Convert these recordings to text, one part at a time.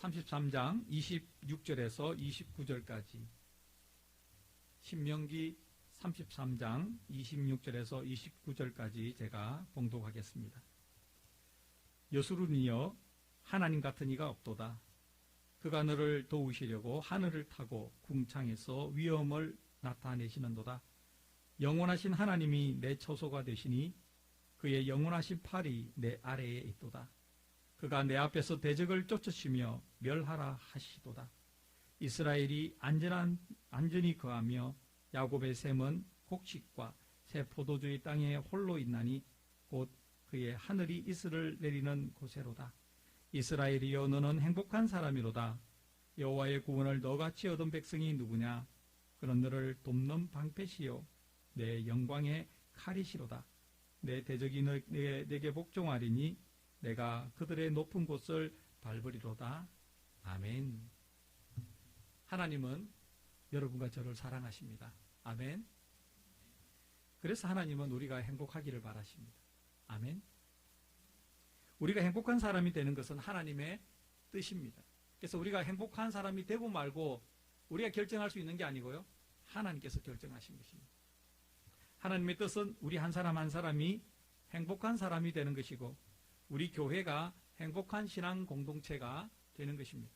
33장 26절에서 29절까지, 신명기 33장 26절에서 29절까지 제가 봉독하겠습니다. 여수론이여 하나님 같은 이가 없도다. 그가 너를 도우시려고 하늘을 타고 궁창에서 위엄을 나타내시는도다. 영원하신 하나님이 내 처소가 되시니 그의 영원하신 팔이 내 아래에 있도다. 그가 내 앞에서 대적을 쫓으시며 멸하라 하시도다. 이스라엘이 안전히 거하며 야곱의 샘은 곡식과 새 포도주의 땅에 홀로 있나니 곧 그의 하늘이 이슬을 내리는 곳에로다. 이스라엘이여 너는 행복한 사람이로다. 여호와의 구원을 너같이 얻은 백성이 누구냐? 그는 너를 돕는 방패시요 내 영광의 칼이시로다. 내 대적이 내게 복종하리니 내가 그들의 높은 곳을 밟으리로다. 아멘. 하나님은 여러분과 저를 사랑하십니다. 아멘. 그래서 하나님은 우리가 행복하기를 바라십니다. 아멘. 우리가 행복한 사람이 되는 것은 하나님의 뜻입니다. 그래서 우리가 행복한 사람이 되고 말고 우리가 결정할 수 있는 게 아니고요, 하나님께서 결정하신 것입니다. 하나님의 뜻은 우리 한 사람 한 사람이 행복한 사람이 되는 것이고, 우리 교회가 행복한 신앙 공동체가 되는 것입니다.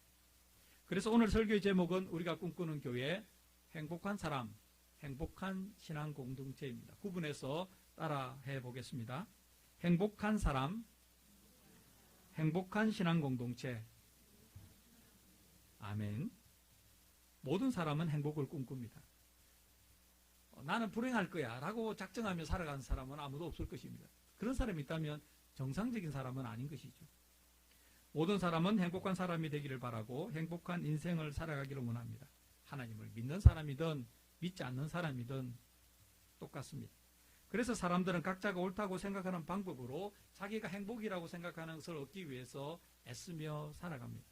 그래서 오늘 설교의 제목은 우리가 꿈꾸는 교회, 행복한 사람, 행복한 신앙 공동체입니다. 구분해서 따라해 보겠습니다. 행복한 사람, 행복한 신앙 공동체. 아멘. 모든 사람은 행복을 꿈꿉니다. 나는 불행할 거야 라고 작정하며 살아가는 사람은 아무도 없을 것입니다. 그런 사람이 있다면 정상적인 사람은 아닌 것이죠. 모든 사람은 행복한 사람이 되기를 바라고 행복한 인생을 살아가기를 원합니다. 하나님을 믿는 사람이든 믿지 않는 사람이든 똑같습니다. 그래서 사람들은 각자가 옳다고 생각하는 방법으로 자기가 행복이라고 생각하는 것을 얻기 위해서 애쓰며 살아갑니다.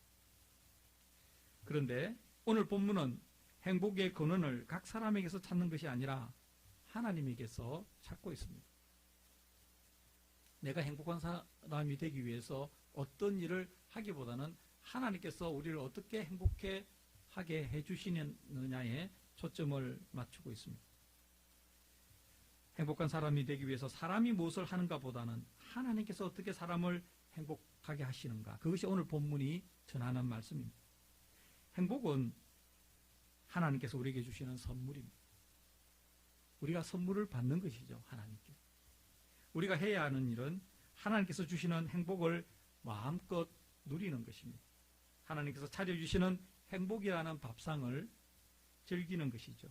그런데 오늘 본문은 행복의 근원을 각 사람에게서 찾는 것이 아니라 하나님에게서 찾고 있습니다. 내가 행복한 사람이 되기 위해서 어떤 일을 하기보다는 하나님께서 우리를 어떻게 행복해 하게 해주시느냐에 초점을 맞추고 있습니다. 행복한 사람이 되기 위해서 사람이 무엇을 하는가 보다는 하나님께서 어떻게 사람을 행복하게 하시는가, 그것이 오늘 본문이 전하는 말씀입니다. 행복은 하나님께서 우리에게 주시는 선물입니다. 우리가 선물을 받는 것이죠. 하나님께 우리가 해야 하는 일은 하나님께서 주시는 행복을 마음껏 누리는 것입니다. 하나님께서 차려주시는 행복이라는 밥상을 즐기는 것이죠.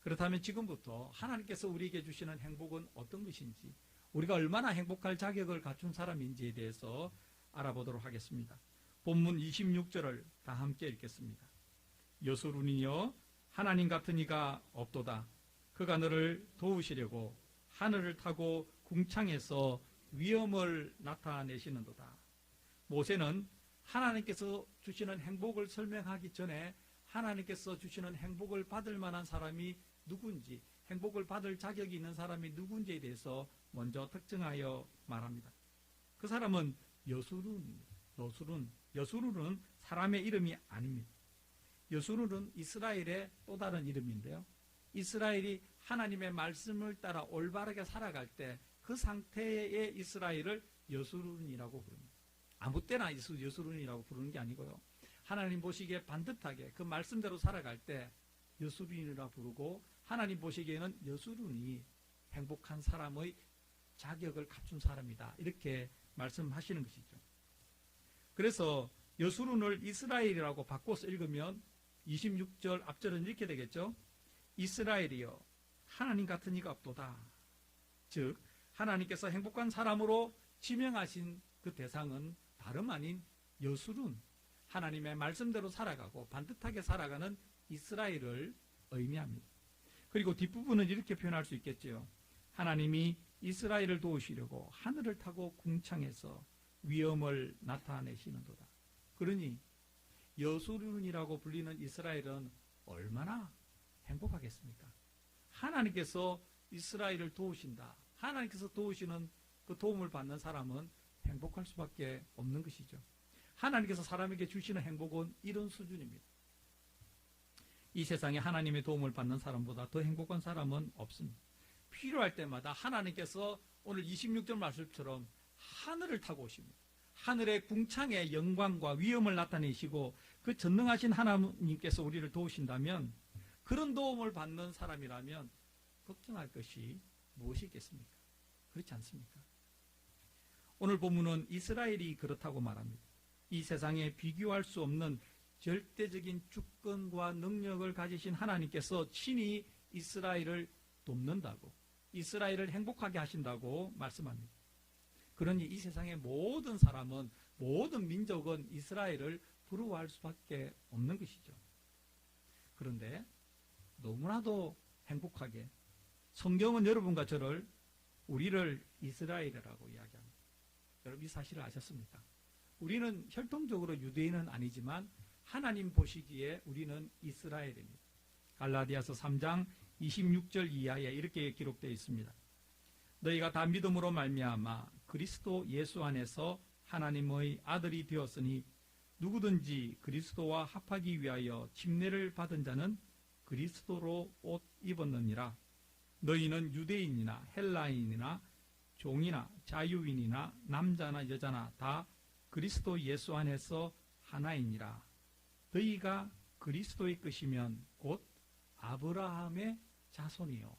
그렇다면 지금부터 하나님께서 우리에게 주시는 행복은 어떤 것인지, 우리가 얼마나 행복할 자격을 갖춘 사람인지에 대해서 알아보도록 하겠습니다. 본문 26절을 다 함께 읽겠습니다. 여수론이여 하나님 같은 이가 없도다. 그가 너를 도우시려고 하늘을 타고 궁창에서 위엄을 나타내시는도다. 모세는 하나님께서 주시는 행복을 설명하기 전에 하나님께서 주시는 행복을 받을 만한 사람이 누군지, 행복을 받을 자격이 있는 사람이 누군지에 대해서 먼저 특정하여 말합니다. 그 사람은 여수론입니다. 여수론은 사람의 이름이 아닙니다. 여수론은 이스라엘의 또 다른 이름인데요, 이스라엘이 하나님의 말씀을 따라 올바르게 살아갈 때 그 상태의 이스라엘을 여수론이라고 부릅니다. 아무 때나 여수론이라고 부르는 게 아니고요, 하나님 보시기에 반듯하게 그 말씀대로 살아갈 때 여수론이라 부르고, 하나님 보시기에는 여수론이 행복한 사람의 자격을 갖춘 사람이다, 이렇게 말씀하시는 것이죠. 그래서 여수론을 이스라엘이라고 바꿔서 읽으면 26절 앞절은 이렇게 되겠죠. 이스라엘이여 하나님 같은 이가 없도다. 즉 하나님께서 행복한 사람으로 지명하신 그 대상은 다름 아닌 여수론, 하나님의 말씀대로 살아가고 반듯하게 살아가는 이스라엘을 의미합니다. 그리고 뒷부분은 이렇게 표현할 수 있겠지요. 하나님이 이스라엘을 도우시려고 하늘을 타고 궁창에서 위엄을 나타내시는도다. 그러니 여수론이라고 불리는 이스라엘은 얼마나 행복하겠습니까? 하나님께서 이스라엘을 도우신다. 하나님께서 도우시는 그 도움을 받는 사람은 행복할 수밖에 없는 것이죠. 하나님께서 사람에게 주시는 행복은 이런 수준입니다. 이 세상에 하나님의 도움을 받는 사람보다 더 행복한 사람은 없습니다. 필요할 때마다 하나님께서 오늘 26절 말씀처럼 하늘을 타고 오십니다. 하늘의 궁창의 영광과 위엄을 나타내시고 그 전능하신 하나님께서 우리를 도우신다면, 그런 도움을 받는 사람이라면 걱정할 것이 무엇이 있겠습니까? 그렇지 않습니까? 오늘 본문은 이스라엘이 그렇다고 말합니다. 이 세상에 비교할 수 없는 절대적인 주권과 능력을 가지신 하나님께서 친히 이스라엘을 돕는다고, 이스라엘을 행복하게 하신다고 말씀합니다. 그러니 이 세상의 모든 사람은, 모든 민족은 이스라엘을 부러워할 수밖에 없는 것이죠. 그런데 너무나도 행복하게 성경은 여러분과 저를, 우리를 이스라엘이라고 이야기합니다. 여러분 이 사실을 아셨습니까? 우리는 혈통적으로 유대인은 아니지만 하나님 보시기에 우리는 이스라엘입니다. 갈라디아서 3장 26절 이하에 이렇게 기록되어 있습니다. 너희가 다 믿음으로 말미암아 그리스도 예수 안에서 하나님의 아들이 되었으니 누구든지 그리스도와 합하기 위하여 침례를 받은 자는 그리스도로 옷 입었느니라. 너희는 유대인이나 헬라인이나 종이나 자유인이나 남자나 여자나 다 그리스도 예수 안에서 하나이니라. 너희가 그리스도의 것이면 곧 아브라함의 자손이요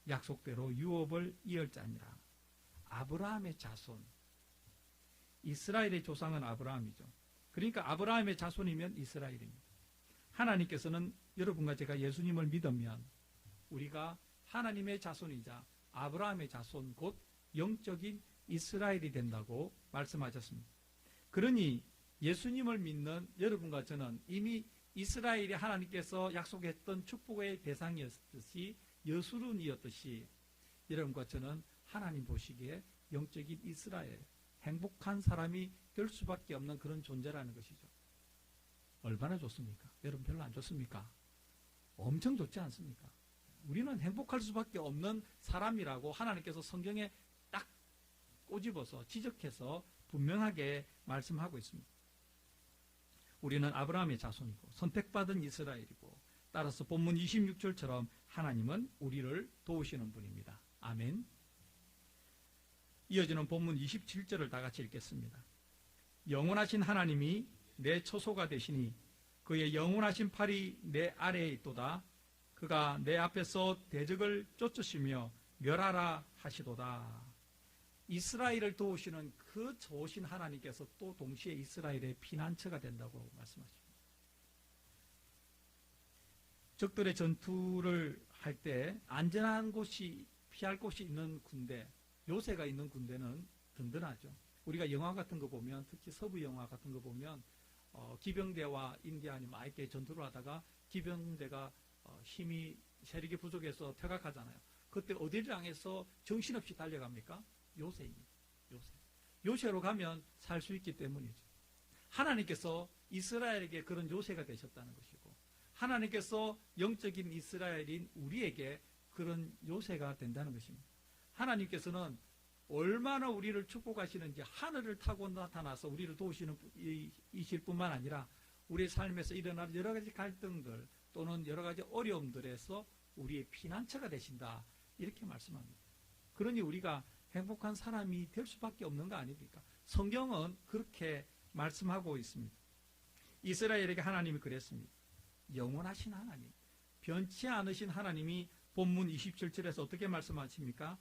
약속대로 유업을 이을 자니라. 아브라함의 자손. 이스라엘의 조상은 아브라함이죠. 그러니까 아브라함의 자손이면 이스라엘입니다. 하나님께서는 여러분과 제가 예수님을 믿으면 우리가 하나님의 자손이자 아브라함의 자손, 곧 영적인 이스라엘이 된다고 말씀하셨습니다. 그러니 예수님을 믿는 여러분과 저는 이미 이스라엘이 하나님께서 약속했던 축복의 대상이었듯이, 여수론이었듯이 여러분과 저는 하나님 보시기에 영적인 이스라엘, 행복한 사람이 될 수밖에 없는 그런 존재라는 것이죠. 얼마나 좋습니까? 여러분 별로 안 좋습니까? 엄청 좋지 않습니까? 우리는 행복할 수밖에 없는 사람이라고 하나님께서 성경에 딱 꼬집어서 지적해서 분명하게 말씀하고 있습니다. 우리는 아브라함의 자손이고 선택받은 이스라엘이고, 따라서 본문 26절처럼 하나님은 우리를 도우시는 분입니다. 아멘. 이어지는 본문 27절을 다 같이 읽겠습니다. 영원하신 하나님이 내 처소가 되시니 그의 영원하신 팔이 내 아래에 있도다. 그가 내 앞에서 대적을 쫓으시며 멸하라 하시도다. 이스라엘을 도우시는 그 좋으신 하나님께서 또 동시에 이스라엘의 피난처가 된다고 말씀하십니다. 적들의 전투를 할 때 안전한 곳이, 피할 곳이 있는 군대, 요새가 있는 군대는 든든하죠. 우리가 영화 같은 거 보면, 특히 서부 영화 같은 거 보면 기병대와 인디안이 막 이렇게 전투를 하다가 기병대가 힘이, 세력이 부족해서 퇴각하잖아요. 그때 어디를 향해서 정신없이 달려갑니까? 요새입니다. 요새로 가면 살 수 있기 때문이죠. 하나님께서 이스라엘에게 그런 요새가 되셨다는 것이고, 하나님께서 영적인 이스라엘인 우리에게 그런 요새가 된다는 것입니다. 하나님께서는 얼마나 우리를 축복하시는지, 하늘을 타고 나타나서 우리를 도우시는 이실 뿐만 아니라 우리의 삶에서 일어나는 여러 가지 갈등들 또는 여러 가지 어려움들에서 우리의 피난처가 되신다, 이렇게 말씀합니다. 그러니 우리가 행복한 사람이 될 수밖에 없는 거 아닙니까? 성경은 그렇게 말씀하고 있습니다. 이스라엘에게 하나님이 그랬습니다. 영원하신 하나님, 변치 않으신 하나님이 본문 27절에서 어떻게 말씀하십니까?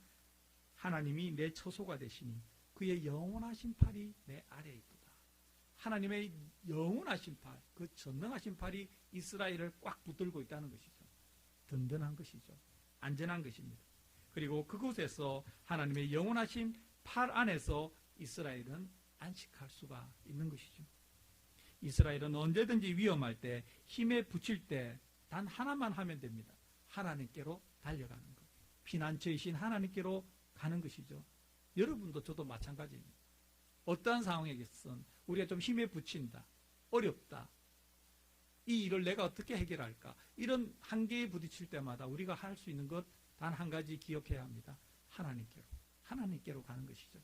하나님이 내 처소가 되시니 그의 영원하신 팔이 내 아래에 있도다. 하나님의 영원하신 팔, 그 전능하신 팔이 이스라엘을 꽉 붙들고 있다는 것이죠. 든든한 것이죠. 안전한 것입니다. 그리고 그곳에서 하나님의 영원하신 팔 안에서 이스라엘은 안식할 수가 있는 것이죠. 이스라엘은 언제든지 위험할 때, 힘에 부칠 때 단 하나만 하면 됩니다. 하나님께로 달려가는 것. 피난처이신 하나님께로 가는 것이죠. 여러분도 저도 마찬가지입니다. 어떠한 상황에선 우리가 좀 힘에 부친다, 어렵다, 이 일을 내가 어떻게 해결할까, 이런 한계에 부딪힐 때마다 우리가 할 수 있는 것 단 한 가지 기억해야 합니다. 하나님께로 가는 것이죠.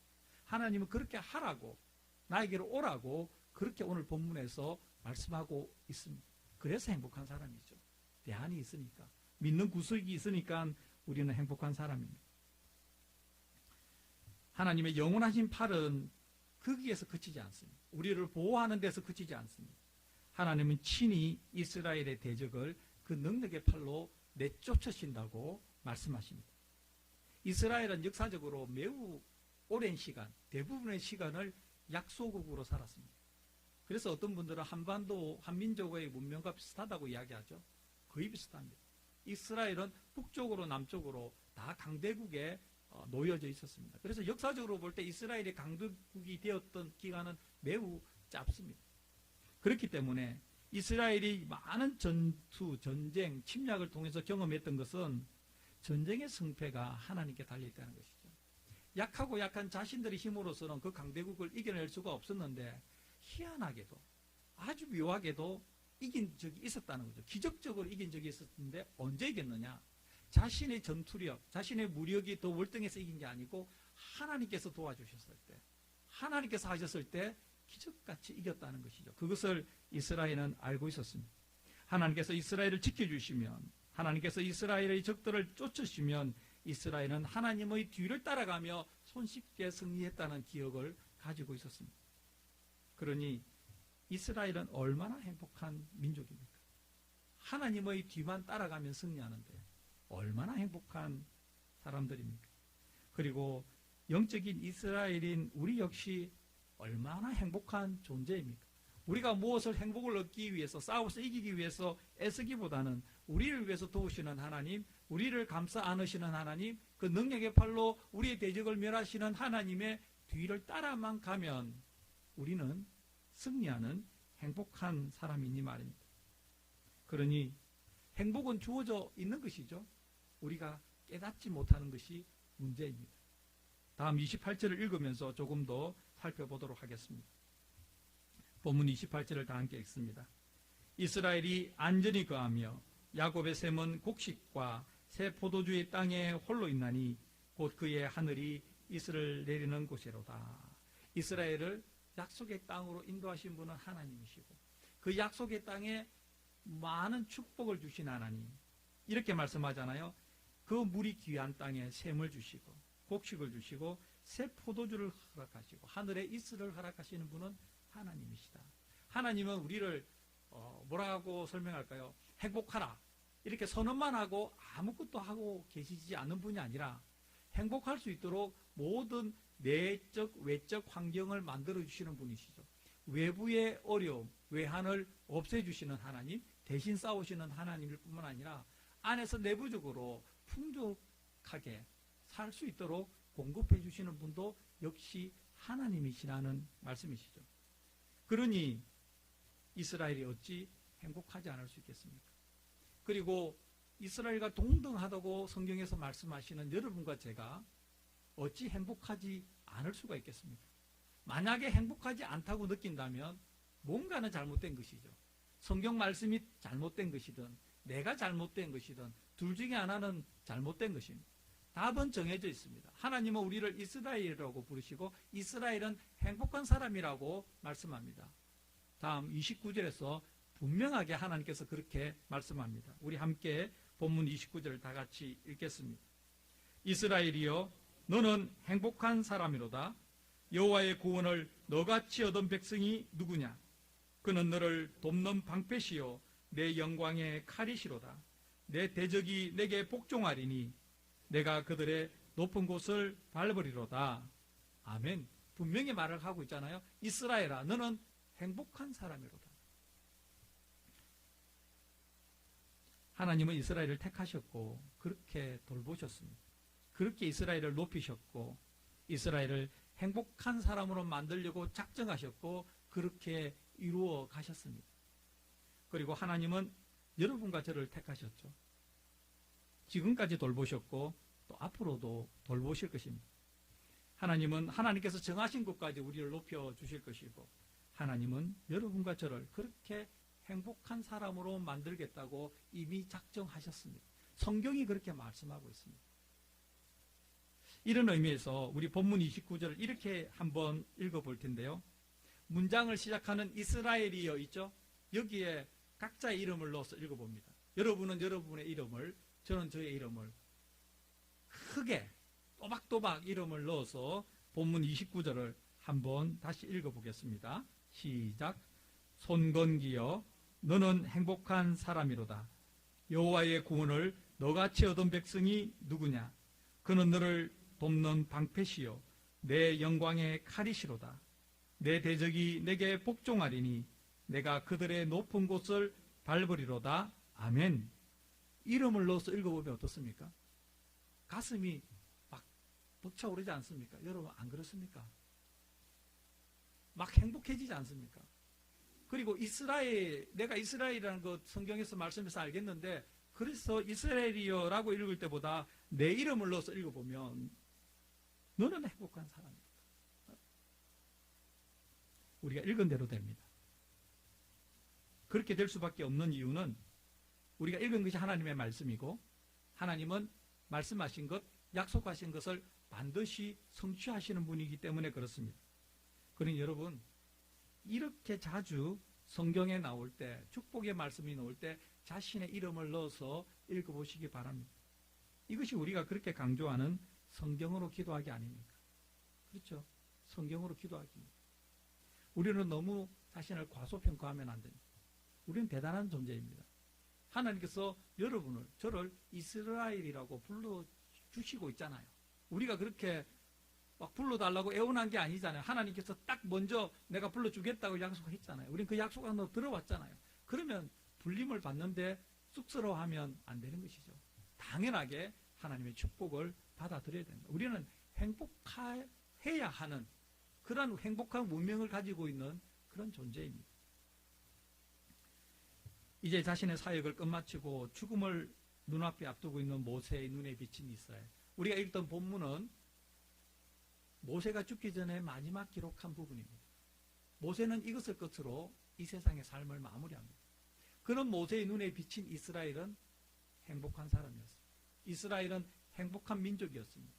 하나님은 그렇게 하라고, 나에게로 오라고 그렇게 오늘 본문에서 말씀하고 있습니다. 그래서 행복한 사람이죠. 대안이 있으니까. 믿는 구석이 있으니까 우리는 행복한 사람입니다. 하나님의 영원하신 팔은 거기에서 그치지 않습니다. 우리를 보호하는 데서 그치지 않습니다. 하나님은 친히 이스라엘의 대적을 그 능력의 팔로 내쫓으신다고 말씀하십니다. 이스라엘은 역사적으로 매우 오랜 시간, 대부분의 시간을 약소국으로 살았습니다. 그래서 어떤 분들은 한반도 한민족의 문명과 비슷하다고 이야기하죠. 거의 비슷합니다. 이스라엘은 북쪽으로 남쪽으로 다 강대국에 놓여져 있었습니다. 그래서 역사적으로 볼 때 이스라엘이 강대국이 되었던 기간은 매우 짧습니다. 그렇기 때문에 이스라엘이 많은 전투, 전쟁, 침략을 통해서 경험했던 것은 전쟁의 승패가 하나님께 달려있다는 것이죠. 약하고 약한 자신들의 힘으로서는 그 강대국을 이겨낼 수가 없었는데 희한하게도 아주 묘하게도 이긴 적이 있었다는 거죠. 기적적으로 이긴 적이 있었는데 언제 이겼느냐? 자신의 전투력, 자신의 무력이 더 월등해서 이긴 게 아니고 하나님께서 도와주셨을 때, 하나님께서 하셨을 때 기적같이 이겼다는 것이죠. 그것을 이스라엘은 알고 있었습니다. 하나님께서 이스라엘을 지켜주시면, 하나님께서 이스라엘의 적들을 쫓으시면 이스라엘은 하나님의 뒤를 따라가며 손쉽게 승리했다는 기억을 가지고 있었습니다. 그러니 이스라엘은 얼마나 행복한 민족입니까? 하나님의 뒤만 따라가면 승리하는데 얼마나 행복한 사람들입니까? 그리고 영적인 이스라엘인 우리 역시 얼마나 행복한 존재입니까? 우리가 무엇을 행복을 얻기 위해서 싸워서 이기기 위해서 애쓰기보다는 우리를 위해서 도우시는 하나님, 우리를 감싸 안으시는 하나님, 그 능력의 팔로 우리의 대적을 멸하시는 하나님의 뒤를 따라만 가면 우리는 승리하는 행복한 사람이니 말입니다. 그러니 행복은 주어져 있는 것이죠. 우리가 깨닫지 못하는 것이 문제입니다. 다음 28절을 읽으면서 조금 더 살펴보도록 하겠습니다. 본문 28절을 다 함께 읽습니다. 이스라엘이 안전히 거하며 야곱의 샘은 곡식과 새 포도주의 땅에 홀로 있나니 곧 그의 하늘이 이슬을 내리는 곳이로다. 이스라엘을 약속의 땅으로 인도하신 분은 하나님이시고 그 약속의 땅에 많은 축복을 주신 하나님, 이렇게 말씀하잖아요. 그 물이 귀한 땅에 샘을 주시고 곡식을 주시고 새 포도주를 허락하시고 하늘에 이슬을 허락하시는 분은 하나님이시다. 하나님은 우리를 뭐라고 설명할까요? 행복하라 이렇게 선언만 하고 아무것도 하고 계시지 않는 분이 아니라 행복할 수 있도록 모든 내적 외적 환경을 만들어 주시는 분이시죠. 외부의 어려움, 외한을 없애주시는 하나님, 대신 싸우시는 하나님일 뿐만 아니라 안에서 내부적으로 풍족하게 살 수 있도록 공급해 주시는 분도 역시 하나님이시라는 말씀이시죠. 그러니 이스라엘이 어찌 행복하지 않을 수 있겠습니까? 그리고 이스라엘과 동등하다고 성경에서 말씀하시는 여러분과 제가 어찌 행복하지 않을 수가 있겠습니까? 만약에 행복하지 않다고 느낀다면 뭔가는 잘못된 것이죠. 성경 말씀이 잘못된 것이든 내가 잘못된 것이든 둘 중에 하나는 잘못된 것입니다. 답은 정해져 있습니다. 하나님은 우리를 이스라엘이라고 부르시고 이스라엘은 행복한 사람이라고 말씀합니다. 다음 29절에서 분명하게 하나님께서 그렇게 말씀합니다. 우리 함께 본문 29절을 다 같이 읽겠습니다. 이스라엘이여 너는 행복한 사람이로다. 여호와의 구원을 너같이 얻은 백성이 누구냐? 그는 너를 돕는 방패시요 내 영광의 칼이시로다. 내 대적이 내게 복종하리니 내가 그들의 높은 곳을 밟으리로다. 아멘. 분명히 말을 하고 있잖아요. 이스라엘아 너는 행복한 사람이로다. 하나님은 이스라엘을 택하셨고 그렇게 돌보셨습니다. 그렇게 이스라엘을 높이셨고 이스라엘을 행복한 사람으로 만들려고 작정하셨고 그렇게 이루어 가셨습니다. 그리고 하나님은 여러분과 저를 택하셨죠. 지금까지 돌보셨고 또 앞으로도 돌보실 것입니다. 하나님은 하나님께서 정하신 곳까지 우리를 높여주실 것이고 하나님은 여러분과 저를 그렇게 행복한 사람으로 만들겠다고 이미 작정하셨습니다. 성경이 그렇게 말씀하고 있습니다. 이런 의미에서 우리 본문 29절을 이렇게 한번 읽어볼 텐데요. 문장을 시작하는 이스라엘이여 있죠? 여기에 각자의 이름을 넣어서 읽어봅니다. 여러분은 여러분의 이름을, 저는 저의 이름을 크게 또박또박 이름을 넣어서 본문 29절을 한번 다시 읽어보겠습니다. 시작. 손건기여 너는 행복한 사람이로다. 여호와의 구원을 너같이 얻은 백성이 누구냐? 그는 너를 돕는 방패시요 내 영광의 칼이시로다. 내 대적이 내게 복종하리니 내가 그들의 높은 곳을 밟으리로다. 아멘. 이름을 넣어서 읽어보면 어떻습니까? 가슴이 막 벅차오르지 않습니까? 여러분 안 그렇습니까? 막 행복해지지 않습니까? 그리고 이스라엘, 내가 이스라엘이라는 것 성경에서 말씀해서 알겠는데, 그래서 이스라엘이여라고 읽을 때보다 내 이름을 넣어서 읽어보면 너는 행복한 사람이다. 우리가 읽은 대로 됩니다. 그렇게 될 수밖에 없는 이유는 우리가 읽은 것이 하나님의 말씀이고, 하나님은 말씀하신 것, 약속하신 것을 반드시 성취하시는 분이기 때문에 그렇습니다. 그러니 여러분, 이렇게 자주 성경에 나올 때, 축복의 말씀이 나올 때 자신의 이름을 넣어서 읽어보시기 바랍니다. 이것이 우리가 그렇게 강조하는 성경으로 기도하기 아닙니까? 그렇죠? 성경으로 기도하기입니다. 우리는 너무 자신을 과소평가하면 안 됩니다. 우리는 대단한 존재입니다. 하나님께서 여러분을, 저를 이스라엘이라고 불러주시고 있잖아요. 우리가 그렇게 막 불러달라고 애원한 게 아니잖아요. 하나님께서 딱 먼저 내가 불러주겠다고 약속했잖아요. 우리는 그 약속을 한번 들어왔잖아요. 그러면 불림을 받는데 쑥스러워하면 안 되는 것이죠. 당연하게 하나님의 축복을 받아들여야 됩니다. 우리는 행복해야 하는 그런 행복한 문명을 가지고 있는 그런 존재입니다. 이제 자신의 사역을 끝마치고 죽음을 눈앞에 앞두고 있는 모세의 눈에 비친 이스라엘. 우리가 읽던 본문은 모세가 죽기 전에 마지막 기록한 부분입니다. 모세는 이것을 끝으로 이 세상의 삶을 마무리합니다. 그런 모세의 눈에 비친 이스라엘은 행복한 사람이었습니다. 이스라엘은 행복한 민족이었습니다.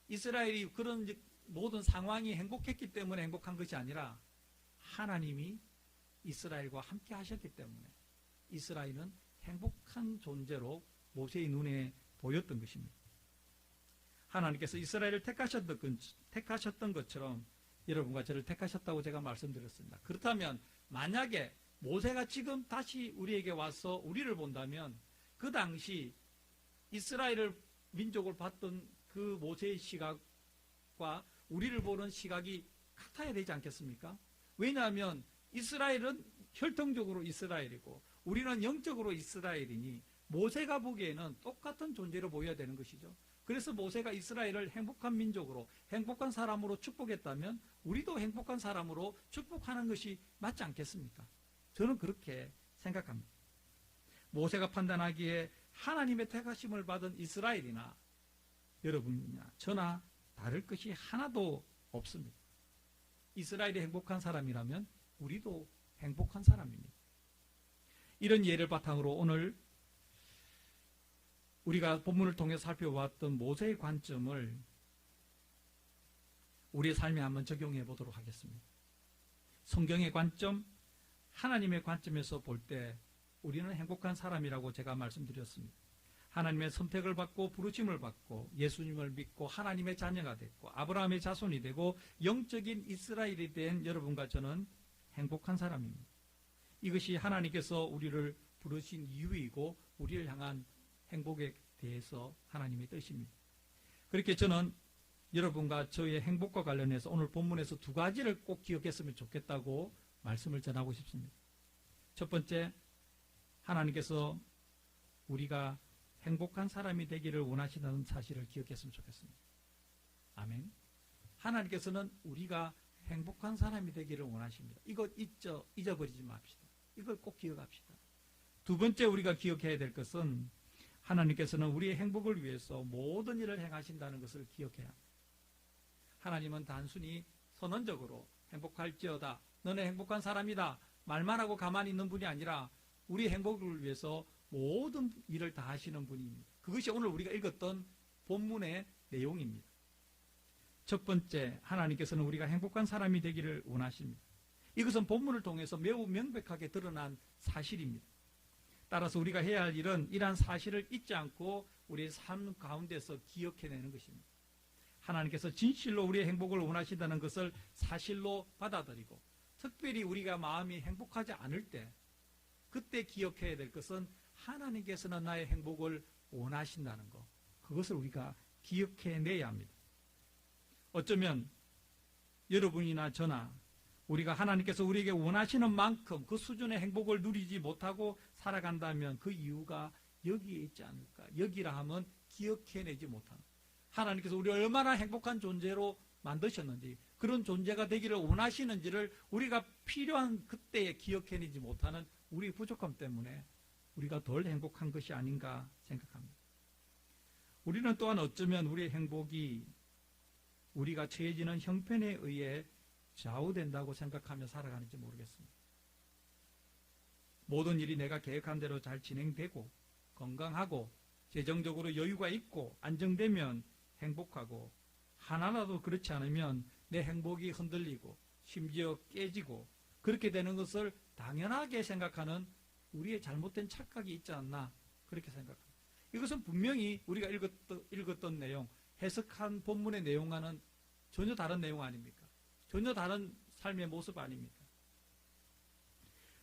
이스라엘이 그런 모든 상황이 행복했기 때문에 행복한 것이 아니라 하나님이 이스라엘과 함께 하셨기 때문에 이스라엘은 행복한 존재로 모세의 눈에 보였던 것입니다. 하나님께서 이스라엘을 택하셨던 것처럼 여러분과 저를 택하셨다고 제가 말씀드렸습니다. 그렇다면 만약에 모세가 지금 다시 우리에게 와서 우리를 본다면 그 당시 이스라엘을 민족을 봤던 그 모세의 시각과 우리를 보는 시각이 같아야 되지 않겠습니까? 왜냐하면 이스라엘은 혈통적으로 이스라엘이고 우리는 영적으로 이스라엘이니 모세가 보기에는 똑같은 존재로 보여야 되는 것이죠. 그래서 모세가 이스라엘을 행복한 민족으로, 행복한 사람으로 축복했다면 우리도 행복한 사람으로 축복하는 것이 맞지 않겠습니까? 저는 그렇게 생각합니다. 모세가 판단하기에 하나님의 택하심을 받은 이스라엘이나 여러분이나 저나 다를 것이 하나도 없습니다. 이스라엘이 행복한 사람이라면 우리도 행복한 사람입니다. 이런 예를 바탕으로 오늘 우리가 본문을 통해 살펴보았던 모세의 관점을 우리의 삶에 한번 적용해 보도록 하겠습니다. 성경의 관점, 하나님의 관점에서 볼 때 우리는 행복한 사람이라고 제가 말씀드렸습니다. 하나님의 선택을 받고 부르심을 받고 예수님을 믿고 하나님의 자녀가 됐고 아브라함의 자손이 되고 영적인 이스라엘이 된 여러분과 저는 행복한 사람입니다. 이것이 하나님께서 우리를 부르신 이유이고 우리를 향한 행복에 대해서 하나님의 뜻입니다. 그렇게 저는 여러분과 저의 행복과 관련해서 오늘 본문에서 두 가지를 꼭 기억했으면 좋겠다고 말씀을 전하고 싶습니다. 첫 번째, 하나님께서 우리가 행복한 사람이 되기를 원하시는 사실을 기억했으면 좋겠습니다. 아멘. 하나님께서는 우리가 행복한 사람이 되기를 원하십니다. 이거 잊어버리지 맙시다. 이걸 꼭 기억합시다. 두 번째 우리가 기억해야 될 것은 하나님께서는 우리의 행복을 위해서 모든 일을 행하신다는 것을 기억해야 합니다. 하나님은 단순히 선언적으로 행복할지어다, 너는 행복한 사람이다 말만 하고 가만히 있는 분이 아니라 우리 행복을 위해서 모든 일을 다 하시는 분입니다. 그것이 오늘 우리가 읽었던 본문의 내용입니다. 첫 번째, 하나님께서는 우리가 행복한 사람이 되기를 원하십니다. 이것은 본문을 통해서 매우 명백하게 드러난 사실입니다. 따라서 우리가 해야 할 일은 이러한 사실을 잊지 않고 우리의 삶 가운데서 기억해내는 것입니다. 하나님께서 진실로 우리의 행복을 원하신다는 것을 사실로 받아들이고, 특별히 우리가 마음이 행복하지 않을 때 그때 기억해야 될 것은 하나님께서는 나의 행복을 원하신다는 것, 그것을 우리가 기억해내야 합니다. 어쩌면 여러분이나 저나 우리가 하나님께서 우리에게 원하시는 만큼 그 수준의 행복을 누리지 못하고 살아간다면 그 이유가 여기에 있지 않을까. 여기라 하면 기억해내지 못하는, 하나님께서 우리를 얼마나 행복한 존재로 만드셨는지, 그런 존재가 되기를 원하시는지를 우리가 필요한 그때에 기억해내지 못하는 우리의 부족함 때문에 우리가 덜 행복한 것이 아닌가 생각합니다. 우리는 또한 어쩌면 우리의 행복이 우리가 처해지는 형편에 의해 좌우된다고 생각하며 살아가는지 모르겠습니다. 모든 일이 내가 계획한 대로 잘 진행되고 건강하고 재정적으로 여유가 있고 안정되면 행복하고, 하나라도 그렇지 않으면 내 행복이 흔들리고 심지어 깨지고 그렇게 되는 것을 당연하게 생각하는 우리의 잘못된 착각이 있지 않나, 그렇게 생각합니다. 이것은 분명히 우리가 읽었던 내용, 해석한 본문의 내용과는 전혀 다른 내용 아닙니까? 전혀 다른 삶의 모습 아닙니까?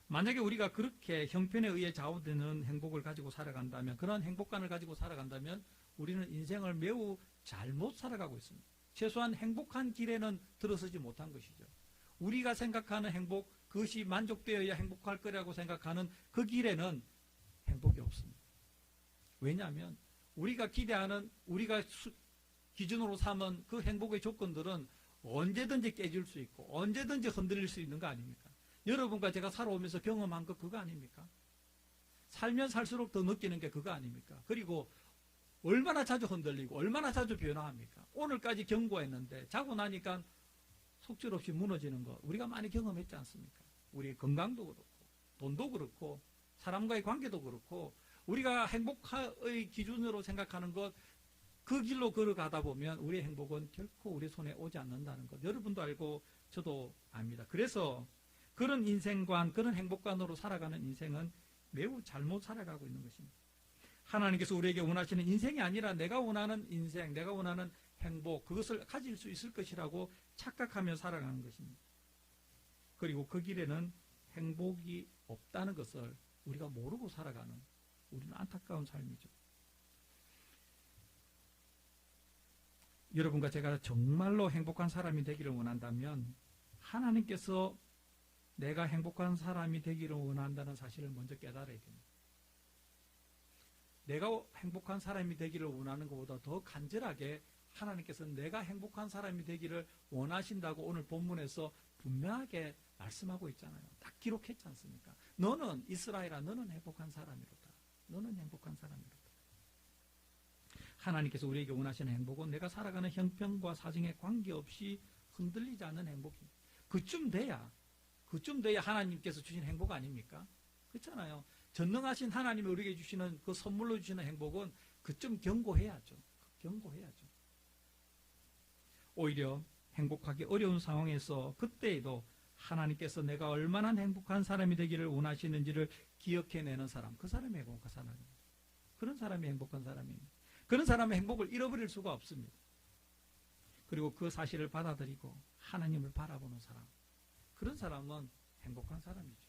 만약에 우리가 그렇게 형편에 의해 좌우되는 행복을 가지고 살아간다면, 그런 행복감을 가지고 살아간다면 우리는 인생을 매우 잘못 살아가고 있습니다. 최소한 행복한 길에는 들어서지 못한 것이죠. 우리가 생각하는 행복, 그것이 만족되어야 행복할 거라고 생각하는 그 길에는 행복이 없습니다. 왜냐하면 우리가 기대하는, 우리가 기준으로 삼은 그 행복의 조건들은 언제든지 깨질 수 있고 언제든지 흔들릴 수 있는 거 아닙니까? 여러분과 제가 살아오면서 경험한 거 그거 아닙니까? 살면 살수록 더 느끼는 게 그거 아닙니까? 그리고 얼마나 자주 흔들리고 얼마나 자주 변화합니까? 오늘까지 경고했는데 자고 나니까 속절없이 무너지는 거 우리가 많이 경험했지 않습니까? 우리 건강도 그렇고 돈도 그렇고 사람과의 관계도 그렇고 우리가 행복의 기준으로 생각하는 것, 그 길로 걸어가다 보면 우리의 행복은 결코 우리 손에 오지 않는다는 것, 여러분도 알고 저도 압니다. 그래서 그런 인생관, 그런 행복관으로 살아가는 인생은 매우 잘못 살아가고 있는 것입니다. 하나님께서 우리에게 원하시는 인생이 아니라 내가 원하는 인생, 내가 원하는 행복, 그것을 가질 수 있을 것이라고 착각하며 살아가는 것입니다. 그리고 그 길에는 행복이 없다는 것을 우리가 모르고 살아가는, 우리는 안타까운 삶이죠. 여러분과 제가 정말로 행복한 사람이 되기를 원한다면 하나님께서 내가 행복한 사람이 되기를 원한다는 사실을 먼저 깨달아야 됩니다. 내가 행복한 사람이 되기를 원하는 것보다 더 간절하게 하나님께서 내가 행복한 사람이 되기를 원하신다고 오늘 본문에서 분명하게 말씀하고 있잖아요. 딱 기록했지 않습니까? 너는 이스라엘아, 너는 행복한 사람이로다. 너는 행복한 사람이로다. 하나님께서 우리에게 원하시는 행복은 내가 살아가는 형편과 사정에 관계없이 흔들리지 않는 행복입니다. 그쯤 돼야 하나님께서 주신 행복 아닙니까? 그렇잖아요. 전능하신 하나님이 우리에게 주시는 그 선물로 주시는 행복은 그쯤 경고해야죠. 경고해야죠. 오히려 행복하기 어려운 상황에서 그때에도 하나님께서 내가 얼마나 행복한 사람이 되기를 원하시는지를 기억해내는 사람, 그 사람이 행복한 사람입니다. 그런 사람이 행복한 사람입니다. 그런 사람의 행복을 잃어버릴 수가 없습니다. 그리고 그 사실을 받아들이고 하나님을 바라보는 사람, 그런 사람은 행복한 사람이죠.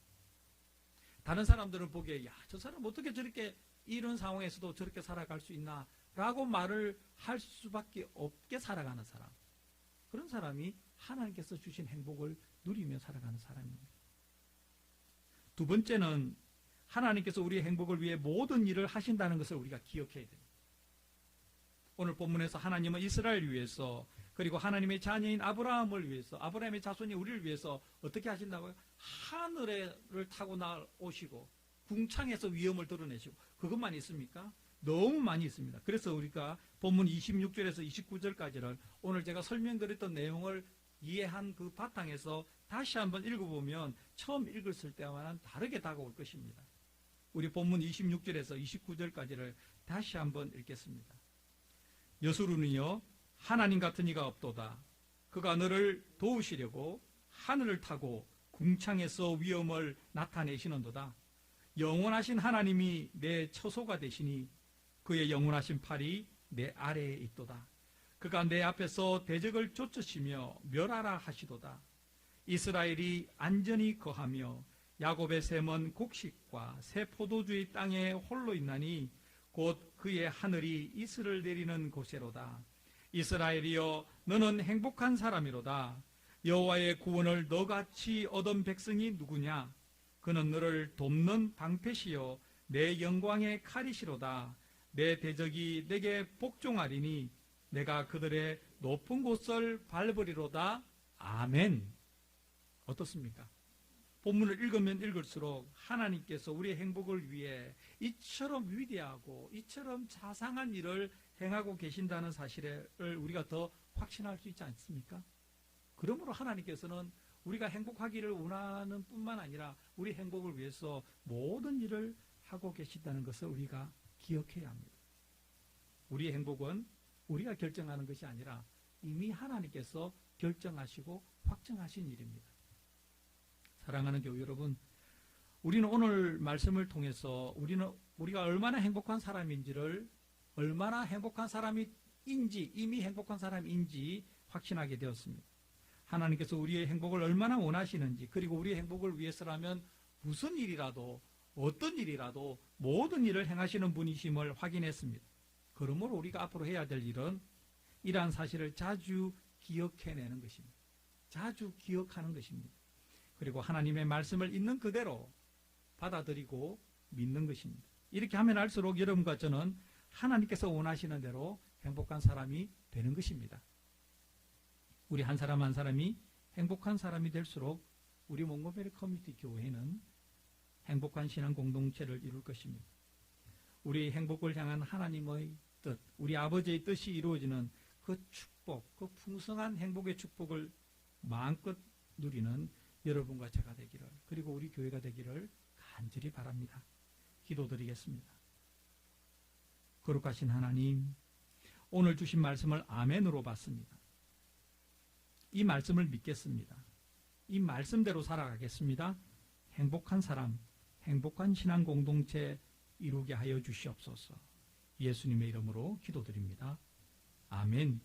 다른 사람들은 보기에 야, 저 사람 어떻게 저렇게 이런 상황에서도 저렇게 살아갈 수 있나 라고 말을 할 수밖에 없게 살아가는 사람, 그런 사람이 하나님께서 주신 행복을 누리며 살아가는 사람입니다. 두 번째는 하나님께서 우리의 행복을 위해 모든 일을 하신다는 것을 우리가 기억해야 됩니다. 오늘 본문에서 하나님은 이스라엘을 위해서, 그리고 하나님의 자녀인 아브라함을 위해서, 아브라함의 자손이 우리를 위해서 어떻게 하신다고요? 하늘을 타고 나오시고 궁창에서 위엄을 드러내시고, 그것만 있습니까? 너무 많이 있습니다. 그래서 우리가 본문 26절에서 29절까지를 오늘 제가 설명드렸던 내용을 이해한 그 바탕에서 다시 한번 읽어보면 처음 읽었을 때와는 다르게 다가올 것입니다. 우리 본문 26절에서 29절까지를 다시 한번 읽겠습니다. 여수르는요, 하나님 같은 이가 없도다. 그가 너를 도우시려고 하늘을 타고 궁창에서 위엄을 나타내시는도다. 영원하신 하나님이 내 처소가 되시니 그의 영원하신 팔이 내 아래에 있도다. 그가 내 앞에서 대적을 쫓으시며 멸하라 하시도다. 이스라엘이 안전히 거하며 야곱의 샘은 곡식과 새 포도주의 땅에 홀로 있나니 곧 그의 하늘이 이슬을 내리는 곳에로다. 이스라엘이여 너는 행복한 사람이로다. 여호와의 구원을 너같이 얻은 백성이 누구냐? 그는 너를 돕는 방패시요 내 영광의 칼이시로다. 내 대적이 내게 복종하리니 내가 그들의 높은 곳을 밟으리로다. 아멘. 어떻습니까? 본문을 읽으면 읽을수록 하나님께서 우리의 행복을 위해 이처럼 위대하고 이처럼 자상한 일을 행하고 계신다는 사실을 우리가 더 확신할 수 있지 않습니까? 그러므로 하나님께서는 우리가 행복하기를 원하는 뿐만 아니라 우리 행복을 위해서 모든 일을 하고 계신다는 것을 우리가 기억해야 합니다. 우리의 행복은 우리가 결정하는 것이 아니라 이미 하나님께서 결정하시고 확정하신 일입니다. 사랑하는 교회 여러분, 우리는 오늘 말씀을 통해서 우리가 얼마나 행복한 사람인지를, 얼마나 행복한 사람인지, 이미 행복한 사람인지 확신하게 되었습니다. 하나님께서 우리의 행복을 얼마나 원하시는지, 그리고 우리의 행복을 위해서라면 무슨 일이라도, 어떤 일이라도 모든 일을 행하시는 분이심을 확인했습니다. 그러므로 우리가 앞으로 해야 될 일은 이러한 사실을 자주 기억해내는 것입니다. 자주 기억하는 것입니다. 그리고 하나님의 말씀을 있는 그대로 받아들이고 믿는 것입니다. 이렇게 하면 할수록 여러분과 저는 하나님께서 원하시는 대로 행복한 사람이 되는 것입니다. 우리 한 사람 한 사람이 행복한 사람이 될수록 우리 몽고메리 커뮤니티 교회는 행복한 신앙 공동체를 이룰 것입니다. 우리의 행복을 향한 하나님의 뜻, 우리 아버지의 뜻이 이루어지는 그 축복, 그 풍성한 행복의 축복을 마음껏 누리는 여러분과 제가 되기를, 그리고 우리 교회가 되기를 간절히 바랍니다. 기도드리겠습니다. 거룩하신 하나님, 오늘 주신 말씀을 아멘으로 받습니다. 이 말씀을 믿겠습니다. 이 말씀대로 살아가겠습니다. 행복한 사람, 행복한 신앙 공동체 이루게 하여 주시옵소서. 예수님의 이름으로 기도드립니다. 아멘.